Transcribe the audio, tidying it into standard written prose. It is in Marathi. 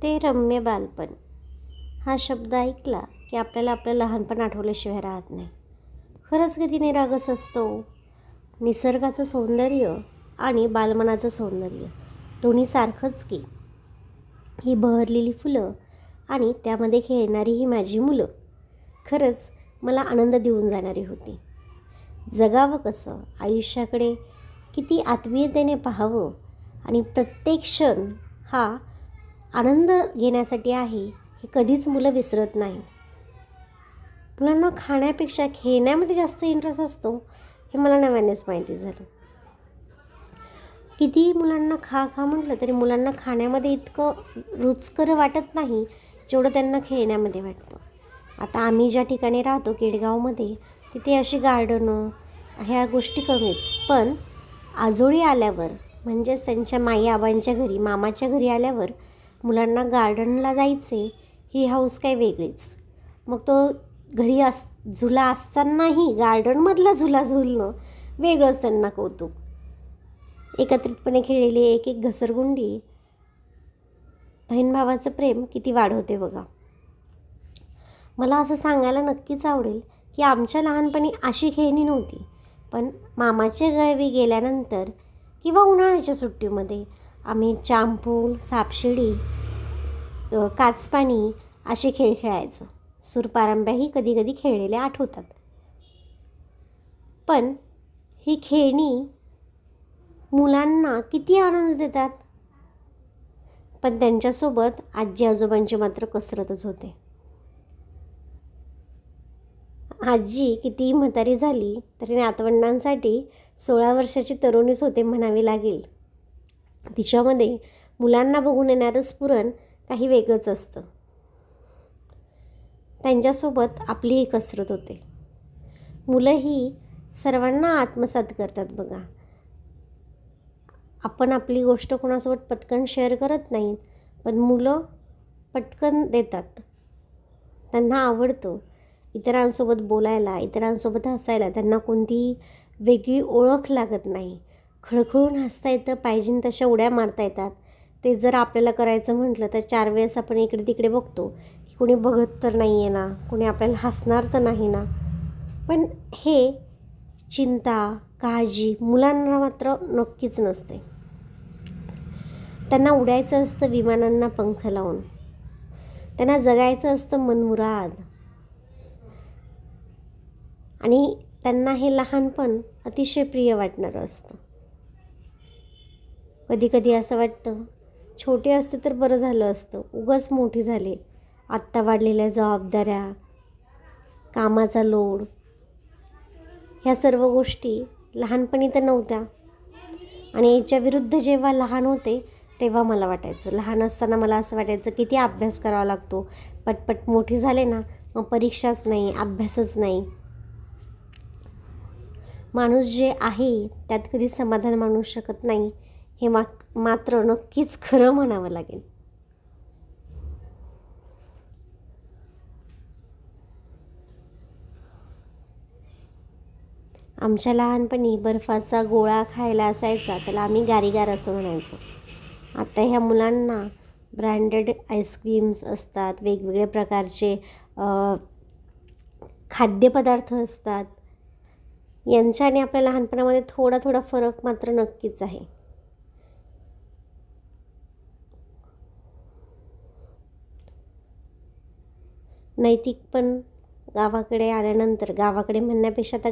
ते रम्य बालपण हा शब्द ऐकला की आपल्याला आपलं लहानपण आठवल्याशिवाय राहत नाही. खरंच किती निरागस असतो. निसर्गाचं सौंदर्य आणि बालमनाचं सौंदर्य दोन्ही सारखंच की. ही बहरलेली फुलं आणि त्यामध्ये खेळणारी ही माझी मुलं खरंच मला आनंद देऊन जाणारी होती. जगावं कसं, आयुष्याकडे किती आत्मीयतेने पाहावं आणि प्रत्येक क्षण हा आनंद घेण्यासाठी आहे हे कधीच मुलं विसरत नाहीत. मुलांना खाण्यापेक्षा खेळण्यामध्ये जास्त इंटरेस्ट असतो हे मला नव्यानेच माहिती झालं. किती मुलांना खा खा म्हटलं तरी मुलांना खाण्यामध्ये इतकं रुचकर वाटत नाही जेवढं त्यांना खेळण्यामध्ये वाटतं. आता आम्ही ज्या ठिकाणी राहतो केडगावमध्ये तिथे अशी गार्डनं ह्या गोष्टी कमीच, पण आजोळी आल्यावर म्हणजेच त्यांच्या माई आबांच्या घरी मामाच्या घरी आल्यावर मुलांना गार्डनला जायचे ही हौस काही वेगळीच. मग तो घरी झुला असतानाही गार्डनमधला झुला झुलणं वेगळंच त्यांना कौतुक. एकत्रितपणे खेळलेली एक एक घसरगुंडी बहीण भावाचं प्रेम किती वाढवते बघा. मला असं सांगायला नक्कीच आवडेल की आमच्या लहानपणी अशी खेळणी नव्हती, पण मामाच्या गावी गेल्यानंतर किंवा उन्हाळ्याच्या सुट्टीमध्ये आम्ही चांपूल, सापशिडी, काचपाणी असे खेळ खेळायचो. सूरपारंब्याही कधी कधी खेळलेल्या आठवतात. पण ही खेळणी मुलांना किती आनंद देतात. पण त्यांच्यासोबत आजी आजोबांची मात्र कसरतच होते. आजी कितीही म्हातारी झाली तरी नातवंडांसाठी 16 वर्षाची तरुणीच होते म्हणावी लागेल. तिच्यामध्ये मुलांना बघून येणारं स्फुरण काही वेगळंच असतं. त्यांच्यासोबत आपलीही कसरत होते. मुलंही सर्वांना आत्मसात करतात बघा. आपण आपली गोष्ट कोणासोबत पटकन शेअर करत नाहीत, पण मुलं पटकन देतात. त्यांना आवडतं इतरांसोबत बोलायला, इतरांसोबत हसायला. त्यांना कोणतीही वेगळी ओळख लागत नाही. खळखळून हसता येतं, पाहिजे तशा उड्या मारता येतात. ते जर आपल्याला करायचं म्हटलं तर 4 वेळेस आपण इकडे तिकडे बघतो की कोणी बघत तर नाही आहे ना, कोणी आपल्याला हसणार तर नाही ना. पण हे चिंता, काळजी मुलांना मात्र नक्कीच नसते. त्यांना उडायचं असतं विमानांना पंख लावून. त्यांना जगायचं असतं मनमुराद. आणि त्यांना हे लहानपण अतिशय प्रिय वाटणारं असतं. कधी कधी असं वाटतं छोटे असते तर बरं झालं असतं, उगाच मोठी झाले. आत्ता वाढलेल्या जबाबदाऱ्या, कामाचा लोड, ह्या सर्व गोष्टी लहानपणी तर नव्हत्या. आणि याच्या विरुद्ध जेव्हा लहान होते तेव्हा मला वाटायचं, लहान असताना मला असं वाटायचं किती अभ्यास करावा लागतो. पटपट मोठी झाले ना मग परीक्षाच नाही, अभ्यासच नाही. माणूस जे आहे त्यात कधी समाधान मानू शकत नाही हे मात्र नक्कीच खरं म्हणावं लागेल. आमच्या लहानपणी बर्फाचा गोळा खायला असायचा, त्याला आम्ही गारीगार असं म्हणायचो. आता ह्या मुलांना ब्रँडेड आईस्क्रीम्स असतात, वेगवेगळ्या प्रकारचे खाद्यपदार्थ असतात. यांच्या आणि आपल्या लहानपणामध्ये थोडा थोडा फरक मात्र नक्कीच आहे. नैतिक पण गावाकडे आल्यानंतर, गावाकडे म्हणण्यापेक्षा आता